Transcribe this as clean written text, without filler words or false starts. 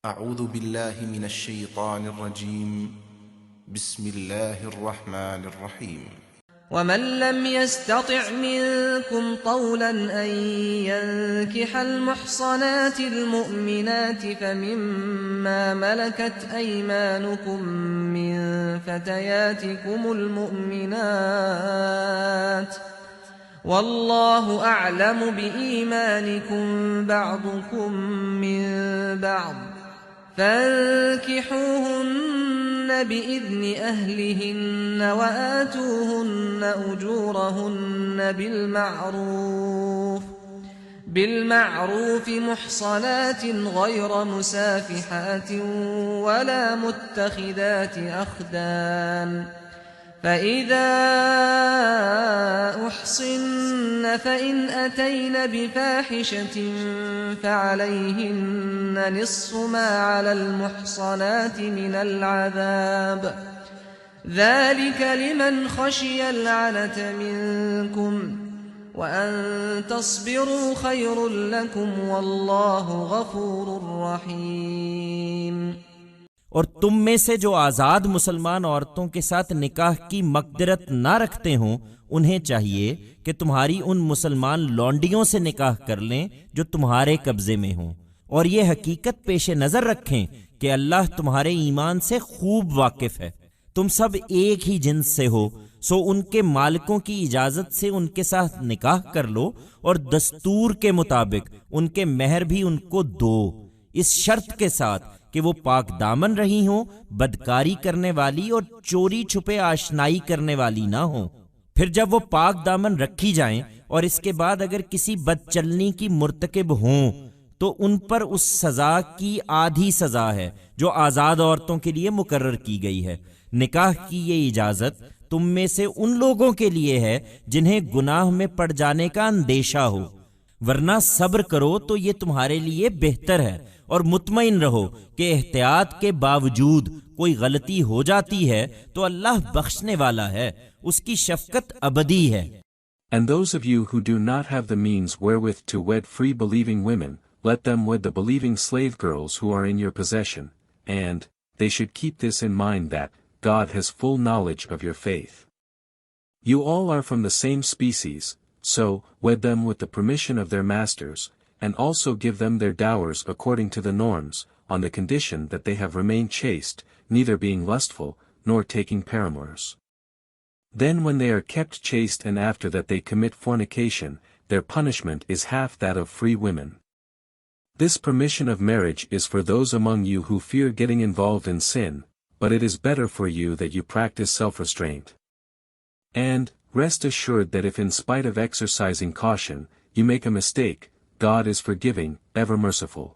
أعوذ بالله من الشيطان الرجيم. بسم الله الرحمن الرحيم. ومن لم يستطع منكم طولا أن ينكح المحصنات المؤمنات فمما ملكت أيمانكم من فتياتكم المؤمنات والله أعلم بإيمانكم بعضكم من بعض فانكحوهن بإذن أهلهن وآتوهن أجورهن بالمعروف محصنات غير مسافحات ولا متخذات أخدان فإذا أحصن فإن أتين بفاحشة فعليهن نصف ما على المحصنات من العذاب ذلك لمن خشي العنة منكم وأن تصبروا خير لكم والله غفور رحيم۔ اور تم میں سے جو آزاد مسلمان عورتوں کے ساتھ نکاح کی مقدرت نہ رکھتے ہوں انہیں چاہیے کہ تمہاری ان مسلمان لونڈیوں سے نکاح کر لیں جو تمہارے قبضے میں ہوں، اور یہ حقیقت پیش نظر رکھیں کہ اللہ تمہارے ایمان سے خوب واقف ہے۔ تم سب ایک ہی جنس سے ہو، سو ان کے مالکوں کی اجازت سے ان کے ساتھ نکاح کر لو اور دستور کے مطابق ان کے مہر بھی ان کو دو، اس شرط کے ساتھ کہ وہ پاک دامن رہی ہوں، بدکاری کرنے والی اور چوری چھپے آشنائی کرنے والی نہ ہوں۔ پھر جب وہ پاک دامن رکھی جائیں اور اس کے بعد اگر کسی بد چلنی کی مرتکب ہوں تو ان پر اس سزا کی آدھی سزا ہے جو آزاد عورتوں کے لیے مقرر کی گئی ہے۔ نکاح کی یہ اجازت تم میں سے ان لوگوں کے لیے ہے جنہیں گناہ میں پڑ جانے کا اندیشہ ہو، ورنہ صبر کرو تو یہ تمہارے لیے بہتر ہے، اور مطمئن رہو کہ احتیاط کے باوجود کوئی غلطی ہو جاتی ہے تو اللہ بخشنے والا ہے، اس کی شفقت ابدی ہے۔ And those of you who do not have the means wherewith to wed free believing women, let them wed the believing slave girls who are in your possession, and they should keep this in mind that God has full knowledge of your faith. You all are from the same species, so wed them with the permission of their masters, and also give them their dowers according to the norms, on the condition that they have remained chaste, neither being lustful, nor taking paramours. Then when they are kept chaste and after that they commit fornication, their punishment is half that of free women. This permission of marriage is for those among you who fear getting involved in sin, but it is better for you that you practice self-restraint. And rest assured that if in spite of exercising caution, you make a mistake, God is forgiving, ever merciful.